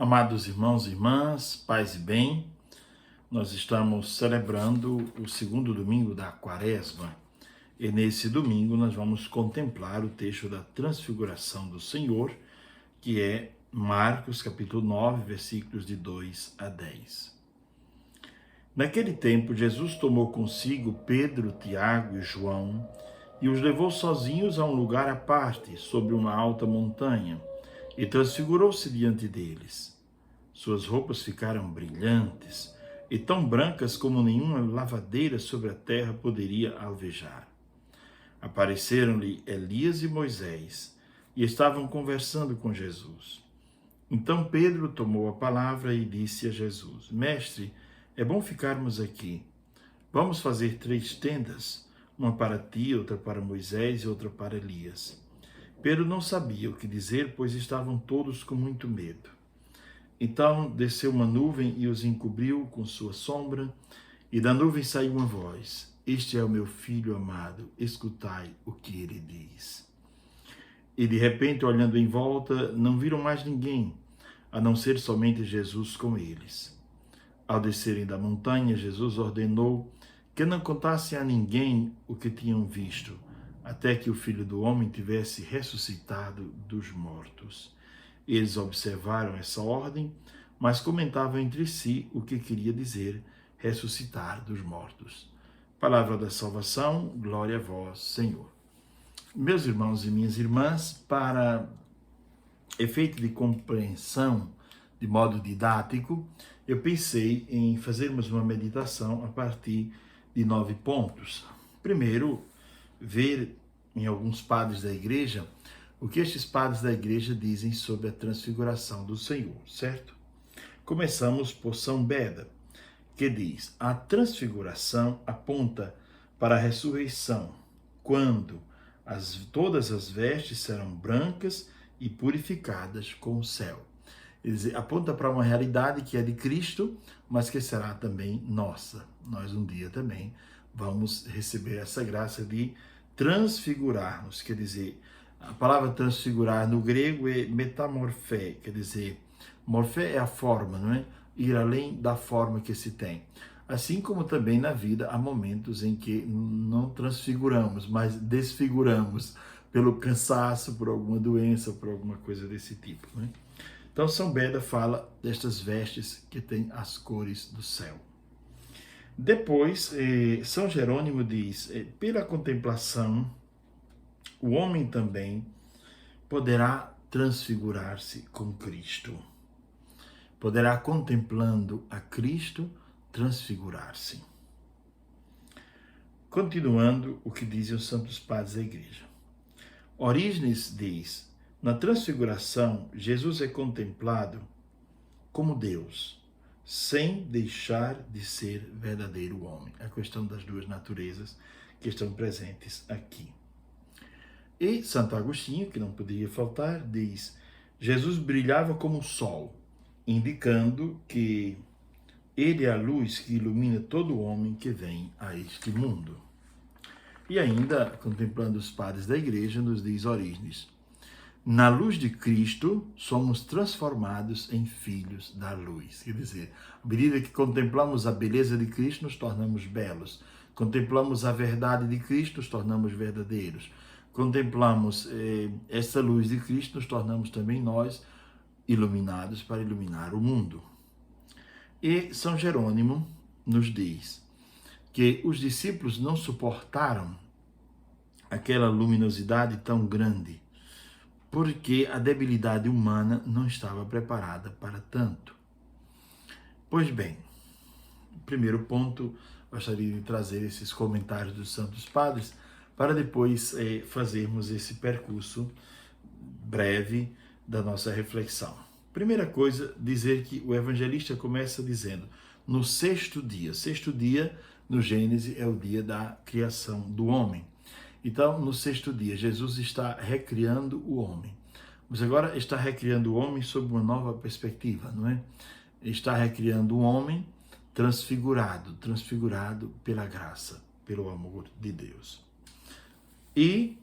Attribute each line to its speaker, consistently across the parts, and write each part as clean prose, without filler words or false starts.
Speaker 1: Amados irmãos e irmãs, paz e bem, nós estamos celebrando o segundo domingo da Quaresma e nesse domingo nós vamos contemplar o texto da transfiguração do Senhor, que é Marcos capítulo 9, versículos de 2 a 10. Naquele tempo, Jesus tomou consigo Pedro, Tiago e João e os levou sozinhos a um lugar à parte, sobre uma alta montanha, e transfigurou-se diante deles. Suas roupas ficaram brilhantes e tão brancas como nenhuma lavadeira sobre a terra poderia alvejar. Apareceram-lhe Elias e Moisés e estavam conversando com Jesus. Então Pedro tomou a palavra e disse a Jesus: Mestre, é bom ficarmos aqui. Vamos fazer 3 tendas, uma para ti, outra para Moisés e outra para Elias. Pedro não sabia o que dizer, pois estavam todos com muito medo. Então desceu uma nuvem e os encobriu com sua sombra, e da nuvem saiu uma voz: Este é o meu filho amado, escutai o que ele diz. E de repente, olhando em volta, não viram mais ninguém, a não ser somente Jesus com eles. Ao descerem da montanha, Jesus ordenou que não contassem a ninguém o que tinham visto, até que o Filho do Homem tivesse ressuscitado dos mortos. Eles observaram essa ordem, mas comentavam entre si o que queria dizer ressuscitar dos mortos. Palavra da salvação, glória a vós, Senhor. Meus irmãos e minhas irmãs, para efeito de compreensão de modo didático, eu pensei em fazermos uma meditação a partir de 9 pontos. Primeiro, ver em alguns padres da igreja o que estes padres da igreja dizem sobre a transfiguração do Senhor, certo? Começamos por São Beda, que diz: a transfiguração aponta para a ressurreição, quando todas as vestes serão brancas e purificadas com o céu. Aponta para uma realidade que é de Cristo, mas que será também nossa. Nós um dia também vamos receber essa graça de transfigurar-nos, quer dizer, a palavra transfigurar no grego é metamorfé, quer dizer, morfé é a forma, não é? Ir além da forma que se tem. Assim como também na vida há momentos em que não transfiguramos, mas desfiguramos pelo cansaço, por alguma doença, por alguma coisa desse tipo, não é? Então, São Beda fala destas vestes que têm as cores do céu. Depois, São Jerônimo diz: pela contemplação, o homem também poderá transfigurar-se com Cristo. Poderá, contemplando a Cristo, transfigurar-se. Continuando o que dizem os santos padres da igreja. Orígenes diz: na transfiguração, Jesus é contemplado como Deus, sem deixar de ser verdadeiro homem. A questão das duas naturezas que estão presentes aqui. E Santo Agostinho, que não poderia faltar, diz: Jesus brilhava como o sol, indicando que ele é a luz que ilumina todo homem que vem a este mundo. E ainda, contemplando os padres da igreja, nos diz Orígenes: na luz de Cristo, somos transformados em filhos da luz. Quer dizer, à medida que contemplamos a beleza de Cristo, nos tornamos belos. Contemplamos a verdade de Cristo, nos tornamos verdadeiros. Contemplamos essa luz de Cristo, nos tornamos também nós iluminados para iluminar o mundo. E São Jerônimo nos diz que os discípulos não suportaram aquela luminosidade tão grande, porque a debilidade humana não estava preparada para tanto. Pois bem, primeiro ponto, gostaria de trazer esses comentários dos Santos Padres, para depois fazermos esse percurso breve da nossa reflexão. Primeira coisa, dizer que o evangelista começa dizendo, no sexto dia no Gênesis é o dia da criação do homem. Então, no sexto dia, Jesus está recriando o homem. Mas agora está recriando o homem sob uma nova perspectiva, não é? Está recriando o homem transfigurado pela graça, pelo amor de Deus. E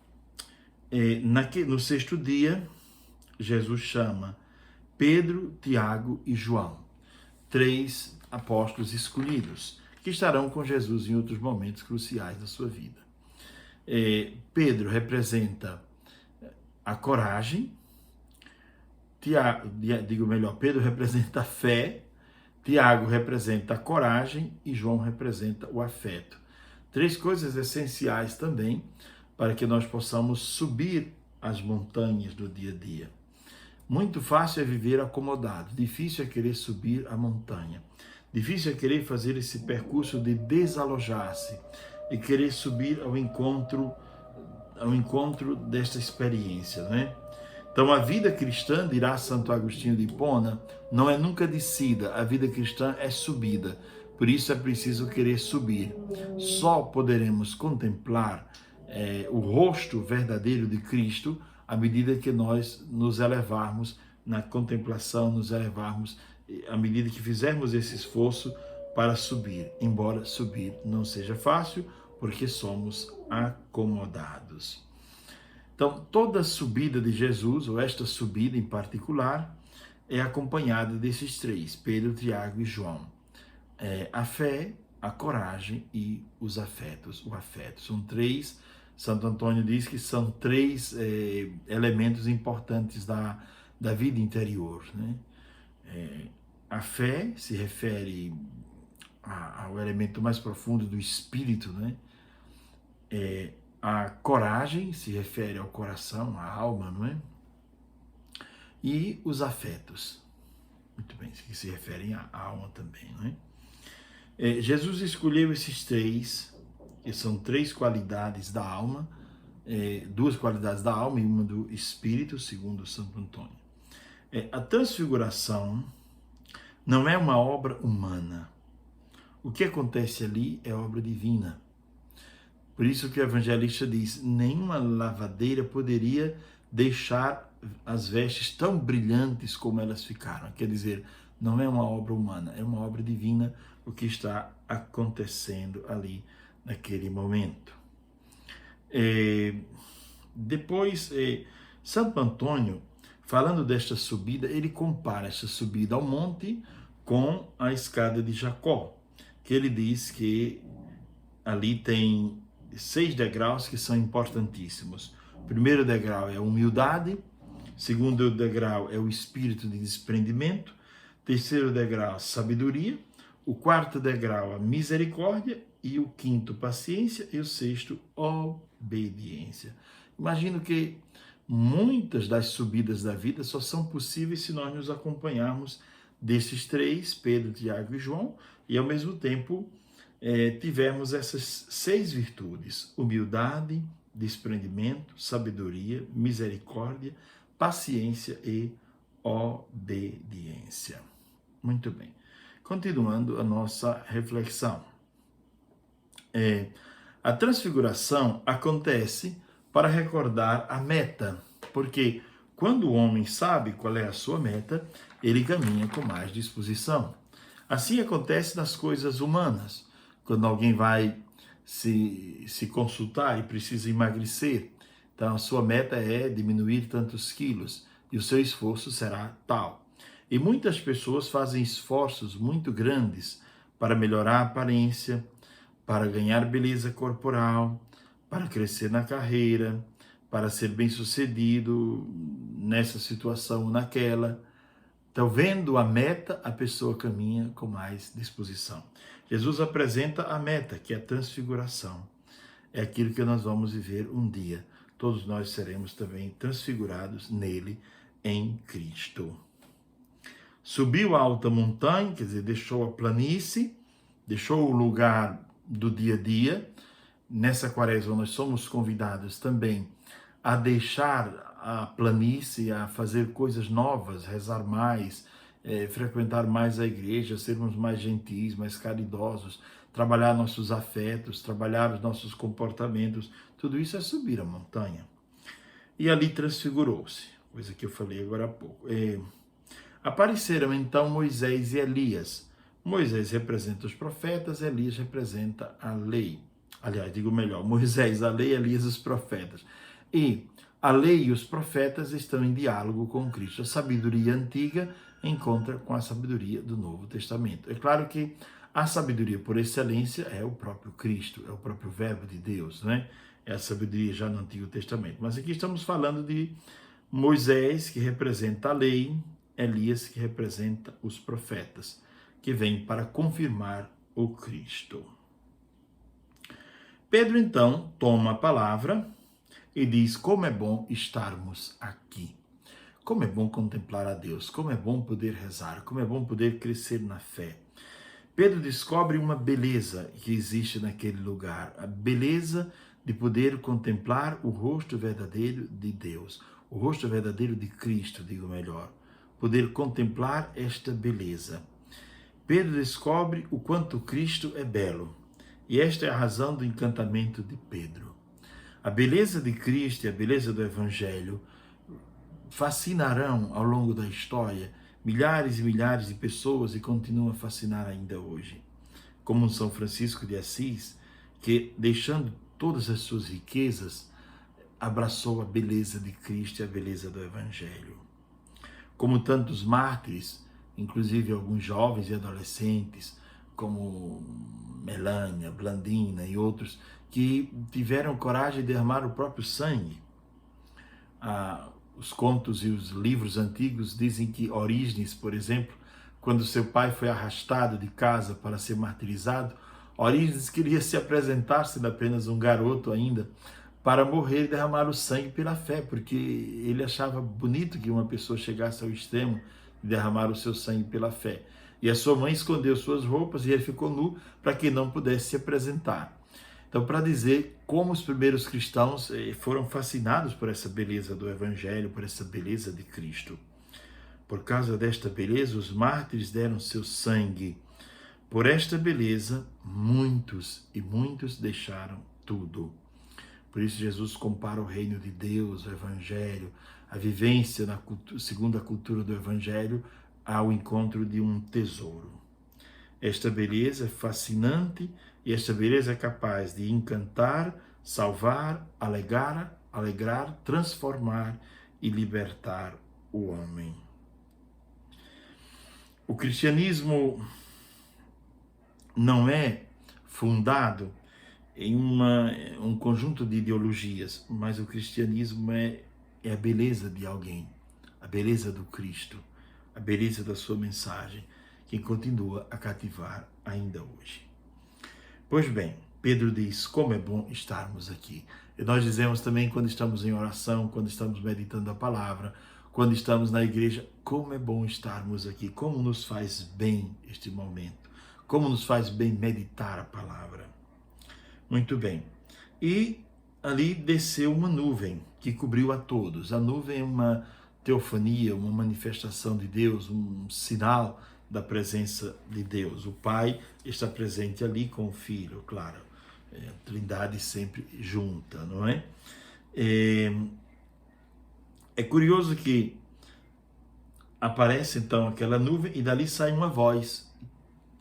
Speaker 1: no sexto dia, Jesus chama Pedro, Tiago e João, 3 apóstolos escolhidos, que estarão com Jesus em outros momentos cruciais da sua vida. Pedro representa a coragem, Pedro representa a fé, Tiago representa a coragem e João representa o afeto. 3 coisas essenciais também para que nós possamos subir as montanhas do dia a dia. Muito fácil é viver acomodado, difícil é querer subir a montanha. Difícil é querer fazer esse percurso de desalojar-se e querer subir ao encontro desta experiência, né? Então a vida cristã, dirá Santo Agostinho de Hipona, não é nunca descida, a vida cristã é subida. Por isso é preciso querer subir. Só poderemos contemplar o rosto verdadeiro de Cristo à medida que nós nos elevarmos na contemplação, nos elevarmos à medida que fizermos esse esforço para subir, embora subir não seja fácil, porque somos acomodados. Então, toda subida de Jesus, ou esta subida em particular, é acompanhada desses 3, Pedro, Tiago e João. A fé, a coragem e os afetos. O afeto. São 3, Santo Antônio diz que são 3 elementos importantes da vida interior, né? A fé se refere ao elemento mais profundo do espírito, né? A coragem se refere ao coração, à alma, não é? E os afetos, muito bem, que se referem à alma também, não é? Jesus escolheu esses 3, que são 3 qualidades da alma, 2 qualidades da alma e uma do espírito, segundo Santo Antônio. A transfiguração não é uma obra humana. O que acontece ali é obra divina. Por isso que o evangelista diz, nenhuma lavadeira poderia deixar as vestes tão brilhantes como elas ficaram. Quer dizer, não é uma obra humana, é uma obra divina o que está acontecendo ali naquele momento. Depois, Santo Antônio, falando desta subida, ele compara esta subida ao monte com a escada de Jacó, que ele diz que ali tem 6 degraus que são importantíssimos. O primeiro degrau é a humildade, o segundo degrau é o espírito de desprendimento, o terceiro degrau a sabedoria, o quarto degrau a misericórdia e o quinto paciência e o sexto obediência. Imagino que muitas das subidas da vida só são possíveis se nós nos acompanharmos desses 3, Pedro, Tiago e João, e ao mesmo tempo tivermos essas 6 virtudes: humildade, desprendimento, sabedoria, misericórdia, paciência e obediência. Muito bem. Continuando a nossa reflexão. A transfiguração acontece para recordar a meta, porque quando o homem sabe qual é a sua meta, ele caminha com mais disposição. Assim acontece nas coisas humanas. Quando alguém vai se consultar e precisa emagrecer, então a sua meta é diminuir tantos quilos e o seu esforço será tal. E muitas pessoas fazem esforços muito grandes para melhorar a aparência, para ganhar beleza corporal, para crescer na carreira, para ser bem-sucedido nessa situação ou naquela. Então, vendo a meta, a pessoa caminha com mais disposição. Jesus apresenta a meta, que é a transfiguração. É aquilo que nós vamos viver um dia. Todos nós seremos também transfigurados nele, em Cristo. Subiu a alta montanha, quer dizer, deixou a planície, deixou o lugar do dia a dia. Nessa quaresma nós somos convidados também a deixar a planície, a fazer coisas novas, rezar mais, frequentar mais a igreja, sermos mais gentis, mais caridosos, trabalhar nossos afetos, trabalhar os nossos comportamentos. Tudo isso é subir a montanha. E ali transfigurou-se, coisa que eu falei agora há pouco. Apareceram então Moisés e Elias. Moisés representa os profetas, Elias representa a lei. Aliás, digo melhor, Moisés a lei, Elias os profetas. E A lei e os profetas estão em diálogo com Cristo. A sabedoria antiga encontra com a sabedoria do Novo Testamento. É claro que a sabedoria por excelência é o próprio Cristo, é o próprio Verbo de Deus, né? É a sabedoria já no Antigo Testamento. Mas aqui estamos falando de Moisés, que representa a lei, Elias, que representa os profetas, que vem para confirmar o Cristo. Pedro, então, toma a palavra e diz: como é bom estarmos aqui. Como é bom contemplar a Deus, como é bom poder rezar, como é bom poder crescer na fé. Pedro descobre uma beleza que existe naquele lugar, a beleza de poder contemplar o rosto verdadeiro de Deus, o rosto verdadeiro de Cristo, digo melhor, poder contemplar esta beleza. Pedro descobre o quanto Cristo é belo, e esta é a razão do encantamento de Pedro. A beleza de Cristo e a beleza do Evangelho fascinarão ao longo da história milhares e milhares de pessoas e continuam a fascinar ainda hoje. Como São Francisco de Assis, que, deixando todas as suas riquezas, abraçou a beleza de Cristo e a beleza do Evangelho. Como tantos mártires, inclusive alguns jovens e adolescentes, como Melânia, Blandina e outros, que tiveram coragem de derramar o próprio sangue. Os contos e os livros antigos dizem que Orígenes, por exemplo, quando seu pai foi arrastado de casa para ser martirizado, Orígenes queria se apresentar, sendo apenas um garoto ainda, para morrer e derramar o sangue pela fé, porque ele achava bonito que uma pessoa chegasse ao extremo de derramar o seu sangue pela fé. E a sua mãe escondeu suas roupas e ele ficou nu para que não pudesse se apresentar. Então, para dizer como os primeiros cristãos foram fascinados por essa beleza do Evangelho, por essa beleza de Cristo. Por causa desta beleza, os mártires deram seu sangue. Por esta beleza, muitos e muitos deixaram tudo. Por isso, Jesus compara o reino de Deus, o Evangelho, a vivência segundo a cultura do Evangelho, ao encontro de um tesouro. Esta beleza é fascinante e esta beleza é capaz de encantar, salvar, alegrar, transformar e libertar o homem. O cristianismo não é fundado em um conjunto de ideologias, mas o cristianismo é a beleza de alguém, a beleza do Cristo, a beleza da sua mensagem, que continua a cativar ainda hoje. Pois bem, Pedro diz: como é bom estarmos aqui. E nós dizemos também, quando estamos em oração, quando estamos meditando a palavra, quando estamos na igreja, como é bom estarmos aqui, como nos faz bem este momento, como nos faz bem meditar a palavra. Muito bem. E ali desceu uma nuvem que cobriu a todos. A nuvem é uma teofania, uma manifestação de Deus, um sinal da presença de Deus. O Pai está presente ali com o Filho, claro. A Trindade sempre junta, não é? É curioso que aparece então aquela nuvem e dali sai uma voz.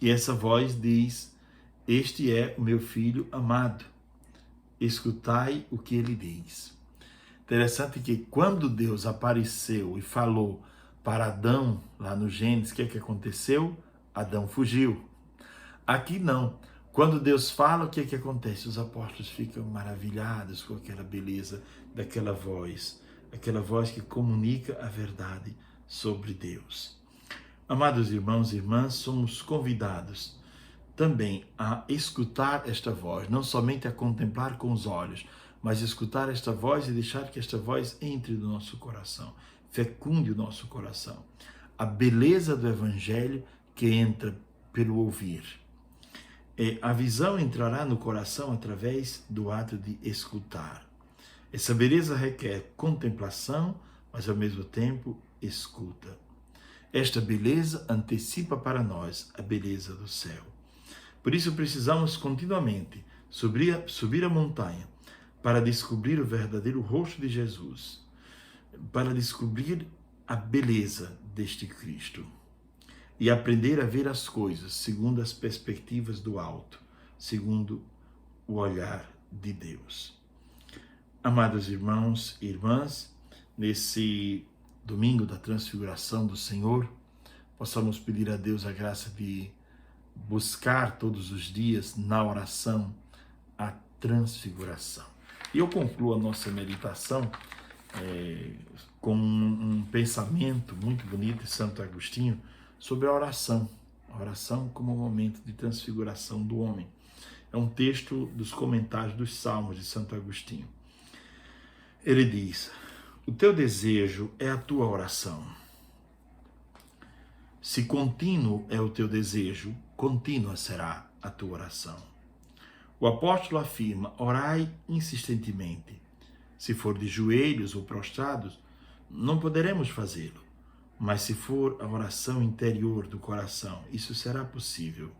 Speaker 1: E essa voz diz: este é o meu Filho amado. Escutai o que ele diz. Interessante que quando Deus apareceu e falou para Adão, lá no Gênesis, o que aconteceu? Adão fugiu. Aqui não. Quando Deus fala, o que acontece? Os apóstolos ficam maravilhados com aquela beleza daquela voz, aquela voz que comunica a verdade sobre Deus. Amados irmãos e irmãs, somos convidados também a escutar esta voz, não somente a contemplar com os olhos, mas escutar esta voz e deixar que esta voz entre no nosso coração, fecunde o nosso coração. A beleza do Evangelho que entra pelo ouvir. A visão entrará no coração através do ato de escutar. Essa beleza requer contemplação, mas ao mesmo tempo escuta. Esta beleza antecipa para nós a beleza do céu. Por isso precisamos continuamente subir a montanha para descobrir o verdadeiro rosto de Jesus, para descobrir a beleza deste Cristo e aprender a ver as coisas segundo as perspectivas do alto, segundo o olhar de Deus. Amados irmãos e irmãs, nesse domingo da transfiguração do Senhor, possamos pedir a Deus a graça de buscar todos os dias na oração a transfiguração. E eu concluo a nossa meditação com um pensamento muito bonito de Santo Agostinho sobre a oração como um momento de transfiguração do homem. É um texto dos comentários dos Salmos de Santo Agostinho. Ele diz: o teu desejo é a tua oração. Se contínuo é o teu desejo, contínua será a tua oração. O apóstolo afirma: orai insistentemente. Se for de joelhos ou prostrados, não poderemos fazê-lo. Mas se for a oração interior do coração, isso será possível.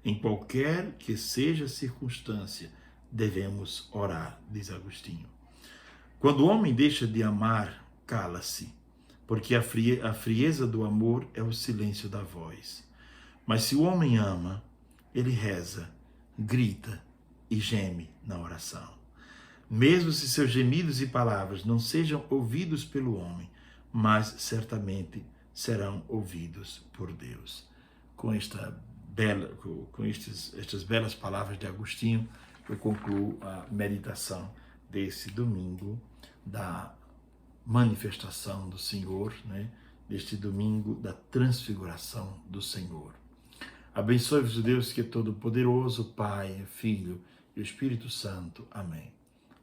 Speaker 1: Em qualquer que seja a circunstância, devemos orar, diz Agostinho. Quando o homem deixa de amar, cala-se, porque a frieza do amor é o silêncio da voz. Mas se o homem ama, ele reza, grita e geme na oração. Mesmo se seus gemidos e palavras não sejam ouvidos pelo homem, mas certamente serão ouvidos por Deus. Com estas belas palavras de Agostinho, eu concluo a meditação desse domingo da manifestação do Senhor, deste domingo da transfiguração do Senhor. Abençoe-vos o Deus que é todo-poderoso, Pai, Filho e o Espírito Santo. Amém.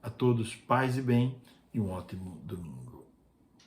Speaker 1: A todos, paz e bem e um ótimo domingo.